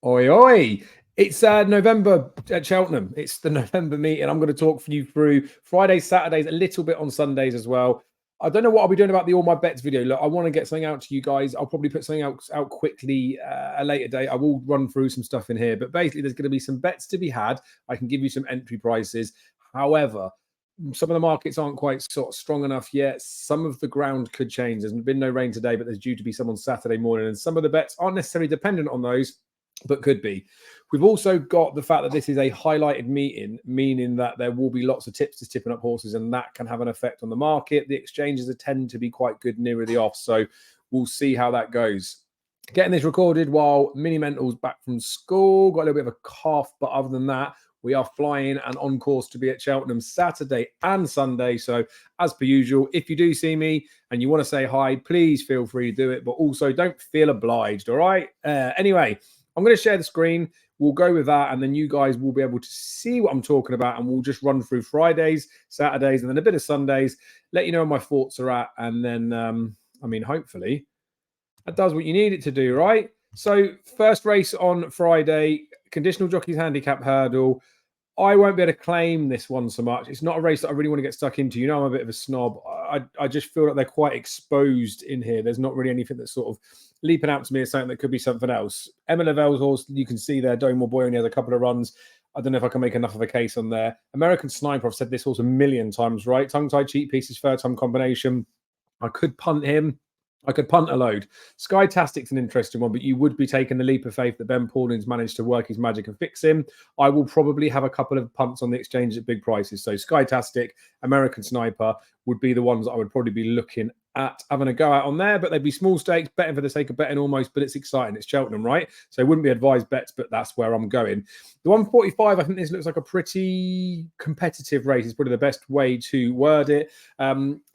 Oi, oi. It's November at Cheltenham. It's the November meeting. I'm going to talk for you through Fridays, Saturdays, a little bit on Sundays as well. I don't know what I'll be doing about the All My Bets video. Look, I want to get something out to you guys. I'll probably put something out quickly a later date. I will run through some stuff in here, but basically there's going to be some bets to be had. I can give you some entry prices. However, some of the markets aren't quite sort of strong enough yet. Some of the ground could change. There's been no rain today, but there's due to be some on Saturday morning. And some of the bets aren't necessarily dependent on those, but could be. We've also got the fact that this is a highlighted meeting, meaning that there will be lots of tipsters tipping up horses, and that can have an effect on the market. The exchanges tend to be quite good nearer the off, so we'll see how that goes. Getting this recorded while Mini Mental's back from school, got a little bit of a cough, but other than that, we are flying and on course to be at Cheltenham Saturday and Sunday. So, as per usual, if you do see me and you want to say hi, please feel free to do it, but also don't feel obliged, all right? Anyway, I'm going to share the screen. We'll go with that, and then you guys will be able to see what I'm talking about, and we'll just run through Fridays, Saturdays, and then a bit of Sundays, let you know where my thoughts are at, and then, hopefully that does what you need it to do, right? So first race on Friday, conditional jockeys handicap hurdle. I won't be able to claim this one so much. It's not a race that I really want to get stuck into. You know, I'm a bit of a snob. I just feel like they're quite exposed in here. There's not really anything that's sort of leaping out to me as something that could be something else. Emma Lavelle's horse, you can see there, Domore Boy only has a couple of runs. I don't know if I can make enough of a case on there. American Sniper, I've said this horse a million times, right? Tongue-tied cheap pieces, third time combination. I could punt him. I could punt a load. Skytastic's an interesting one, but you would be taking the leap of faith that Ben Pauling's managed to work his magic and fix him. I will probably have a couple of punts on the exchange at big prices. So Skytastic, American Sniper would be the ones that I would probably be looking at having a go out on there, but they'd be small stakes, betting for the sake of betting almost, but it's exciting. It's Cheltenham, right? So it wouldn't be advised bets, but that's where I'm going. The 145, I think this looks like a pretty competitive race. It's probably the best way to word it.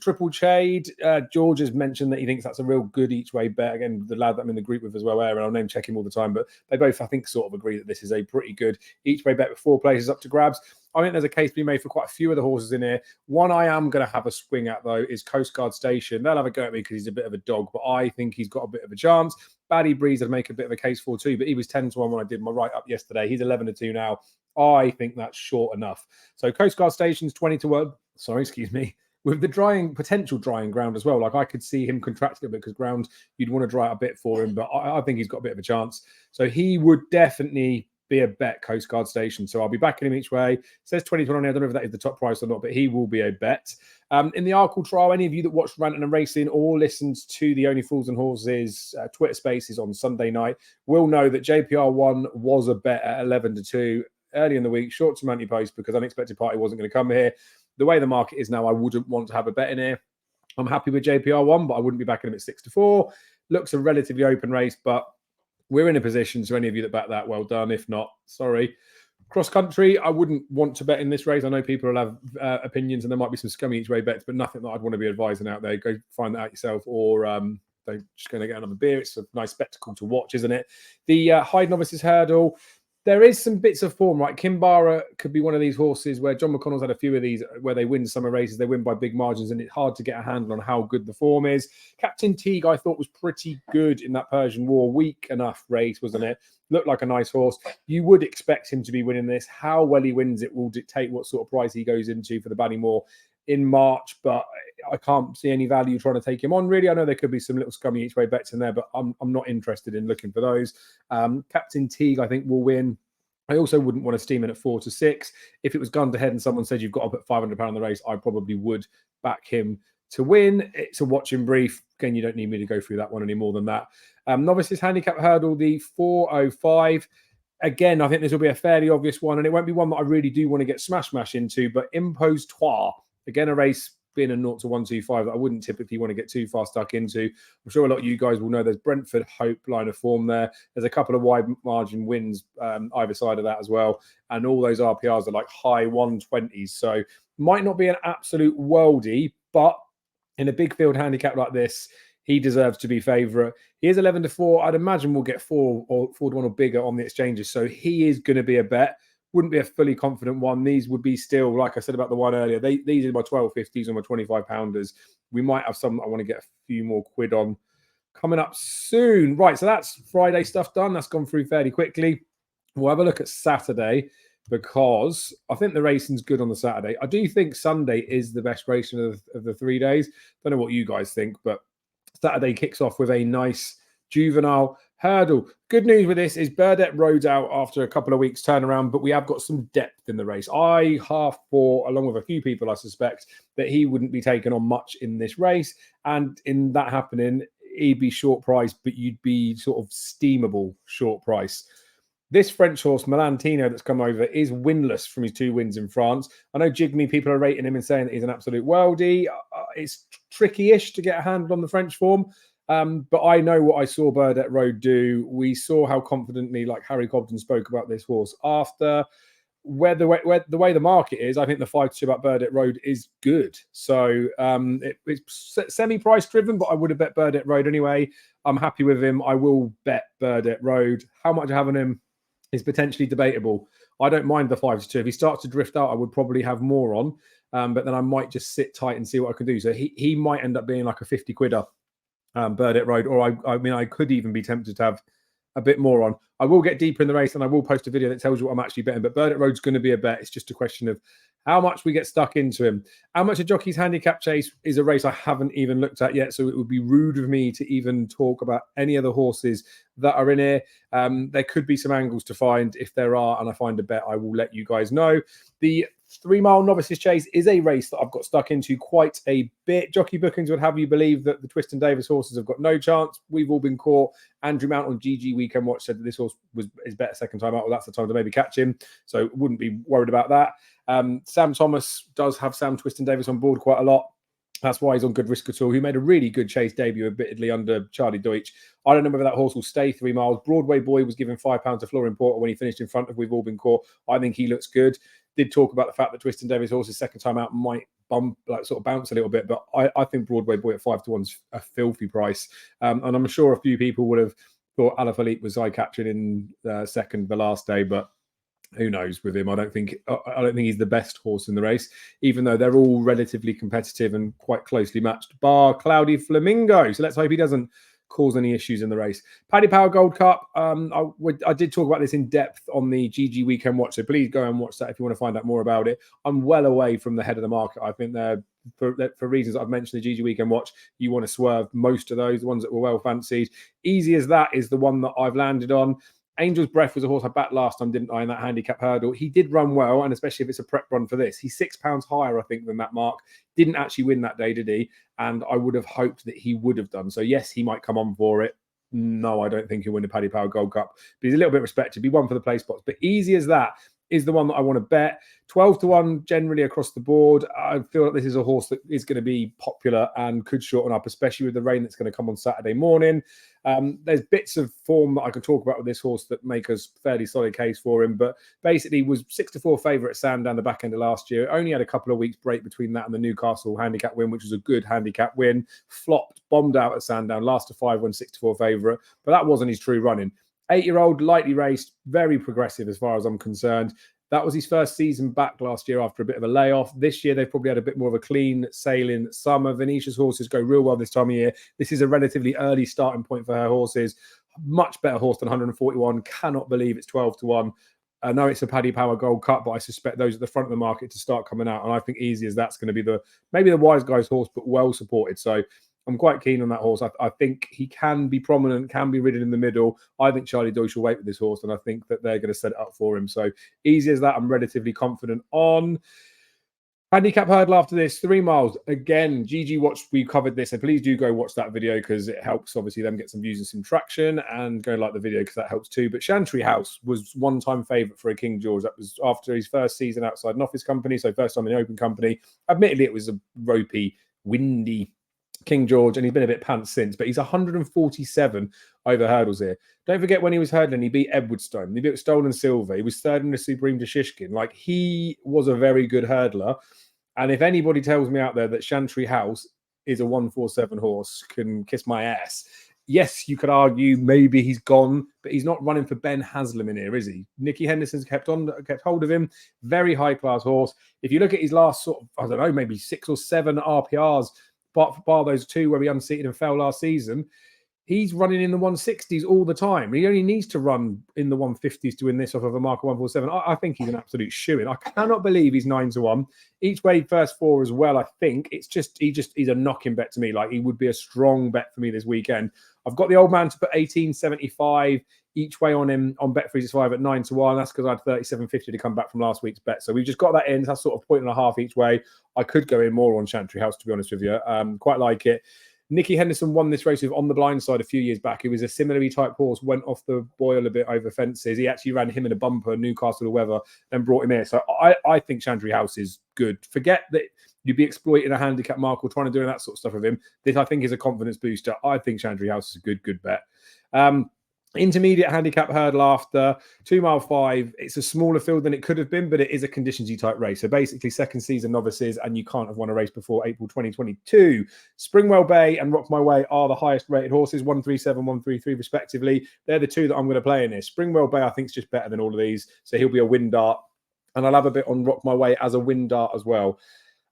Triple Shade, George has mentioned that he thinks that's a real good each way bet. Again, the lad that I'm in the group with as well, Aaron, I'll name check him all the time, but they both, I think, sort of agree that this is a pretty good each way bet with 4 places up to grabs. I think there's a case to be made for quite a few of the horses in here. One I am going to have a swing at, though, is Coast Guard Station. They'll have a go at me because he's a bit of a dog, but I think he's got a bit of a chance. Baddy Breeze I'd make a bit of a case for too, but he was 10-1 when I did my write-up yesterday. He's 11-2 now. I think that's short enough. So Coast Guard Station's 20-1. Sorry, excuse me. With the potential drying ground as well. Like I could see him contracting a bit because ground, you'd want to dry out a bit for him, but I think he's got a bit of a chance. So he would definitely be a bet, Coast Guard Station. So I'll be backing him each way. It says 20 on here. I don't know if that is the top price or not, but he will be a bet. In the Arkle trial, any of you that watched Ranting and Racing or listened to the Only Fools and Horses Twitter Spaces on Sunday night will know that JPR1 was a bet at 11-2 early in the week, short to Monty Post because Unexpected Party wasn't going to come here. The way the market is now, I wouldn't want to have a bet in here. I'm happy with JPR1, but I wouldn't be backing him at 6-4. Looks a relatively open race, but we're in a position, so any of you that back that, well done. If not, sorry. Cross country, I wouldn't want to bet in this race. I know people will have opinions and there might be some scummy each way bets, but nothing that I'd want to be advising out there. Go find that out yourself, or they're just going to get another beer. It's a nice spectacle to watch, isn't it? The Hyde Novices Hurdle, there is some bits of form, right? Kimbara could be one of these horses where John McConnell's had a few of these where they win summer races, they win by big margins, and it's hard to get a handle on how good the form is. Captain Teague, I thought, was pretty good in that Persian War. Weak enough race, wasn't it? Looked like a nice horse. You would expect him to be winning this. How well he wins it will dictate what sort of price he goes into for the Ballymore in March, but I can't see any value trying to take him on, really. I know there could be some little scummy each way bets in there, but I'm not interested in looking for those. Captain Teague, I think, will win. I also wouldn't want to steam in at 4-6. If it was gun to head and someone said you've got to put £500 on the race, I probably would back him to win. It's a watching brief. Again, you don't need me to go through that one any more than that. Novices handicap hurdle, the 405. Again, I think this will be a fairly obvious one, and it won't be one that I really do want to get smash into, but Impostoir. Again, a race being a 0-125 that I wouldn't typically want to get too far stuck into. I'm sure a lot of you guys will know there's Brentford Hope line of form there. There's a couple of wide margin wins either side of that as well. And all those RPRs are like high 120s. So might not be an absolute worldie, but in a big field handicap like this, he deserves to be favourite. He is 11-4. I'd imagine we'll get 4 or 4-1 or bigger on the exchanges. So he is going to be a bet. Wouldn't be a fully confident one. These would be still, like I said about the one earlier, these are my 12.50s and my 25 pounders. We might have some I want to get a few more quid on. coming up soon. Right, so that's Friday stuff done. That's gone through fairly quickly. We'll have a look at Saturday because I think the racing's good on the Saturday. I do think Sunday is the best racing of the 3 days. Don't know what you guys think, but Saturday kicks off with a nice juvenile hurdle. Good news with this is Burdett Road's out after a couple of weeks turnaround, but we have got some depth in the race. I half thought, along with a few people I suspect, that he wouldn't be taken on much in this race. And in that happening, he'd be short price, but you'd be sort of steamable short price. This French horse, Melantino, that's come over, is winless from his 2 wins in France. I know Jigme, people are rating him and saying that he's an absolute worldie. It's tricky-ish to get a handle on the French form. But I know what I saw Burdett Road do. We saw how confidently, like Harry Cobden spoke about this horse after. Where the way the market is, I think the 5-2 about Burdett Road is good. So it's semi-price driven, but I would have bet Burdett Road anyway. I'm happy with him. I will bet Burdett Road. How much I have on him is potentially debatable. I don't mind the 5-2. If he starts to drift out, I would probably have more on. But then I might just sit tight and see what I can do. So he might end up being like a 50 quidder, Burdett Road. Or I mean, I could even be tempted to have a bit more on. I will get deeper in the race and I will post a video that tells you what I'm actually betting. But Burdett Road's going to be a bet. It's just a question of how much we get stuck into him. How much a jockey's handicap chase is a race I haven't even looked at yet. So it would be rude of me to even talk about any other horses that are in here. There could be some angles to find. If there are, and I find a bet, I will let you guys know. The 3 Mile Novices Chase is a race that I've got stuck into quite a bit. Jockey bookings would have you believe that the Twiston Davis horses have got no chance. We've all been caught. Andrew Mount on GG Weekend Watch said that this horse is better second time out. Well, that's the time to maybe catch him. So wouldn't be worried about that. Sam Thomas does have Sam Twiston Davis on board quite a lot. That's why he's on Good Risk at All, who made a really good chase debut, admittedly, under Charlie Deutsch. I don't know whether that horse will stay 3 miles. Broadway Boy was given £5 to Florian Porter when he finished in front of We've All Been Caught. I think he looks good. Did talk about the fact that Twiston Davis' horse's second time out might sort of bounce a little bit, but I think Broadway Boy at 5-1 is a filthy price. And I'm sure a few people would have thought Alaphilippe was eye-catching in second the last day, but who knows with him? I don't think he's the best horse in the race, even though they're all relatively competitive and quite closely matched, bar Cloudy Flamingo. So let's hope he doesn't cause any issues in the race. Paddy Power Gold Cup. I did talk about this in depth on the GG Weekend Watch, so please go and watch that if you want to find out more about it. I'm well away from the head of the market. I think they're for reasons I've mentioned, the GG Weekend Watch, you want to swerve most of those, the ones that were well fancied. Easy as that is the one that I've landed on. Angel's Breath was a horse I backed last time, didn't I, in that handicap hurdle. He did run well, and especially if it's a prep run for this. He's £6 higher, I think, than that mark. Didn't actually win that day, did he? And I would have hoped that he would have done. So, yes, he might come on for it. No, I don't think he'll win the Paddy Power Gold Cup. But he's a little bit respected. He won for the play spots. But easy as that is the one that I want to bet. 12-1 generally across the board. I feel like this is a horse that is going to be popular and could shorten up, especially with the rain that's going to come on Saturday morning. There's bits of form that I can talk about with this horse that make us fairly solid case for him, but basically was 6-4 favourite at Sandown the back end of last year. Only had a couple of weeks break between that and the Newcastle handicap win, which was a good handicap win. Flopped, bombed out at Sandown, last to 5 won 6-4 favourite, but that wasn't his true running. 8-year-old, lightly raced, very progressive as far as I'm concerned. That was his first season back last year after a bit of a layoff. This year, they've probably had a bit more of a clean sailing summer. Venetia's horses go real well this time of year. This is a relatively early starting point for her horses. Much better horse than 141. Cannot believe it's 12-1. I know it's a Paddy Power Gold Cup, but I suspect those at the front of the market to start coming out. And I think easy as that's going to be maybe the wise guy's horse, but well supported. So I'm quite keen on that horse. I think he can be prominent, can be ridden in the middle. I think Charlie Deutsch will wait with this horse, and I think that they're going to set it up for him. So easy as that, I'm relatively confident on. Handicap hurdle after this, 3 miles. Again, GG Watch, we covered this, and please do go watch that video because it helps, obviously, them get some views and some traction, and go like the video because that helps too. But Chantry House was one-time favourite for a King George. That was after his first season outside an office company, so first time in an open company. Admittedly, it was a ropey, windy King George, and he's been a bit pants since, but he's 147 over hurdles here. Don't forget when he was hurdling, he beat Edwardstone. He beat Stolen Silver. He was third in the Supreme to Shishkin. Like, he was a very good hurdler. And if anybody tells me out there that Chantry House is a 147 horse, can kiss my ass. Yes, you could argue maybe he's gone, but he's not running for Ben Haslam in here, is he? Nicky Henderson's kept hold of him. Very high-class horse. If you look at his last sort of, I don't know, maybe 6 or 7 RPRs, bar those 2 where he unseated and fell last season, he's running in the 160s all the time. He only needs to run in the 150s to win this off of a marker 147. I think he's an absolute shoo-in. I cannot believe he's 9-1. Each way first four as well, I think. It's just he's a knocking bet to me. Like, he would be a strong bet for me this weekend. I've got the old man to put 18.75 each way on him on Bet365 at 9-1. That's because I had 37.50 to come back from last week's bet. So we've just got that in. That's sort of 1.5 each way. I could go in more on Chantry House, to be honest with you. Quite like it. Nicky Henderson won this race with On the Blind Side a few years back. He was a similarly type horse, went off the boil a bit over fences. He actually ran him in a bumper, Newcastle weather, then brought him here. So I think Chantry House is good. Forget that you'd be exploiting a handicap mark or trying to do that sort of stuff with him. This, I think, is a confidence booster. I think Chantry House is a good bet. Intermediate handicap hurdle after 2 mile 5. It's a smaller field than it could have been, but it is a conditions-y type race. So basically, second season novices, and you can't have won a race before April 2022. Springwell Bay and Rock My Way are the highest rated horses, 137, 133 respectively. They're the two that I'm going to play in this. Springwell Bay, I think, is just better than all of these. So he'll be a win dart. And I'll have a bit on Rock My Way as a win dart as well.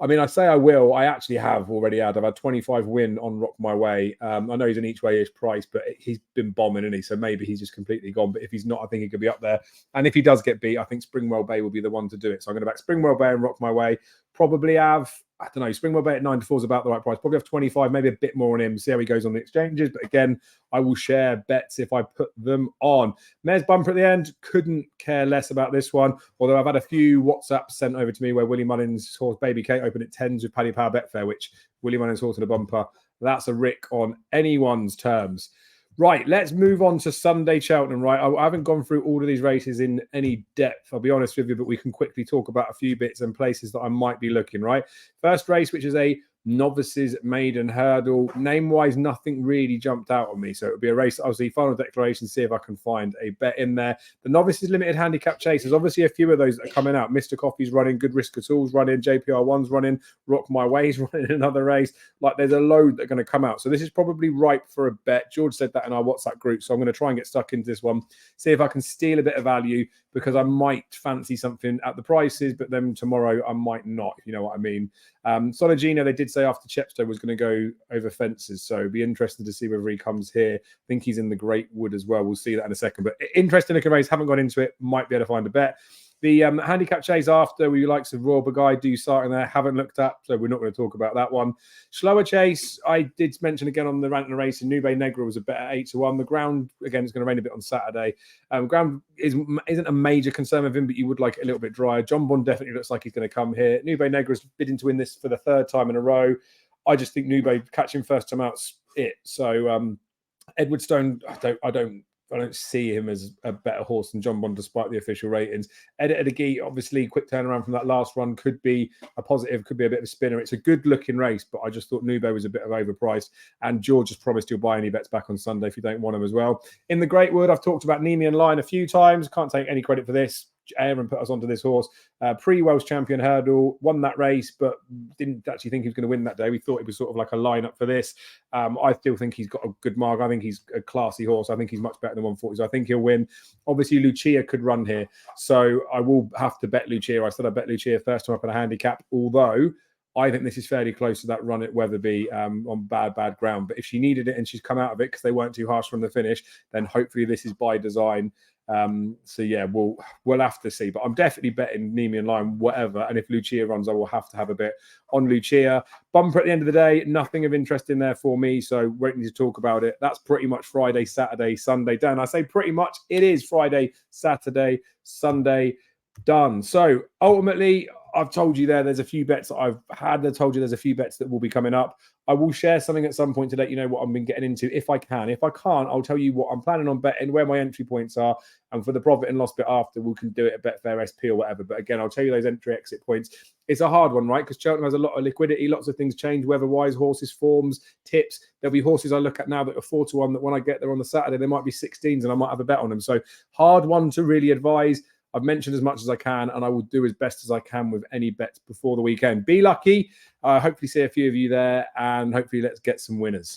I mean, I say I will. I actually have already had. I've had 25 win on Rock My Way. I know he's an each way-ish price, but he's been bombing, isn't he? So maybe he's just completely gone. But if he's not, I think he could be up there. And if he does get beat, I think Springwell Bay will be the one to do it. So I'm going to back Springwell Bay and Rock My Way. Probably have, I don't know, Springwell Bay at 9-4 is about the right price. Probably have 25, maybe a bit more on him, see how he goes on the exchanges. But again, I will share bets if I put them on. Mare's Bumper at the end, couldn't care less about this one. Although I've had a few WhatsApps sent over to me where Willie Mullins' horse Baby Kate opened at 10s with Paddy Power Betfair, which Willie Mullins' horse in the bumper. That's a rick on anyone's terms. Right, let's move on to Sunday Cheltenham, right? I haven't gone through all of these races in any depth, I'll be honest with you, but we can quickly talk about a few bits and places that I might be looking, right? First race, which is a novices maiden hurdle. Name-wise, nothing really jumped out on me. So it would be a race, obviously, final declaration, see if I can find a bet in there. The novices limited handicap chase, there's obviously a few of those that are coming out. Mr. Coffee's running, Good Risk at All's running, JPR1's running, Rock My Way's running another race. Like, there's a load that are going to come out. So this is probably ripe for a bet. George said that in our WhatsApp group. So I'm going to try and get stuck into this one, see if I can steal a bit of value, because I might fancy something at the prices, but then tomorrow I might not, if you know what I mean. Sologino, they did say after Chepstow was going to go over fences, so it'd be interesting to see whether he comes here. I think he's in the Great Wood as well. We'll see that in a second. But interesting looking race, haven't gone into it, might be able to find a bet. The handicap chase after, we likes of Royal Guy do start in there, haven't looked at, so we're not going to talk about that one. Slower chase, I did mention again on the Rant and Race, and Nube Negra was a bet at 8-1. The ground, again, is going to rain a bit on Saturday. Ground isn't a major concern with him, but you would like it a little bit drier. John Bond definitely looks like he's going to come here. Nube Negra is bidding to win this for the 3rd time in a row. I just think Nube catching first time out's it. So Edward Stone, I don't see him as a better horse than John Bond, despite the official ratings. Editor de Gee, obviously, quick turnaround from that last run, could be a positive, could be a bit of a spinner. It's a good-looking race, but I just thought Nube was a bit of overpriced. And George has promised he'll buy any bets back on Sunday if you don't want him as well. In the Great Wood, I've talked about Nemean Line a few times. Can't take any credit for this. Aaron put us onto this horse. Pre-Welsh champion hurdle, won that race, but didn't actually think he was going to win that day. We thought it was sort of like a lineup for this. I still think he's got a good mark. I think he's a classy horse. I think he's much better than 140. So I think he'll win. Obviously, Lucia could run here. So I will have to bet Lucia. I said I bet Lucia first time up in a handicap, although I think this is fairly close to that run at Wetherby on bad ground. But if she needed it and she's come out of it because they weren't too harsh from the finish, then hopefully this is by design. So yeah, we'll have to see. But I'm definitely betting Nemean Line, whatever. And if Lucia runs, I will have to have a bit on Lucia. Bumper at the end of the day, nothing of interest in there for me, so won't need to talk about it. That's pretty much Friday, Saturday, Sunday done. I say pretty much, it is Friday, Saturday, Sunday done. So ultimately, I've told you there's a few bets that I've had. I told you there's a few bets that will be coming up. I will share something at some point to let you know what I've been getting into if I can. If I can't, I'll tell you what I'm planning on betting, where my entry points are, and for the profit and loss bit after, we can do it at Betfair SP or whatever. But again, I'll tell you those entry exit points. It's a hard one, right? Because Cheltenham has a lot of liquidity, lots of things change weather-wise, horses, forms, tips. There'll be horses I look at now that are 4-1 that when I get there on the Saturday, they might be 16s and I might have a bet on them. So hard one to really advise. I've mentioned as much as I can, and I will do as best as I can with any bets before the weekend. Be lucky. Hopefully see a few of you there, and hopefully let's get some winners.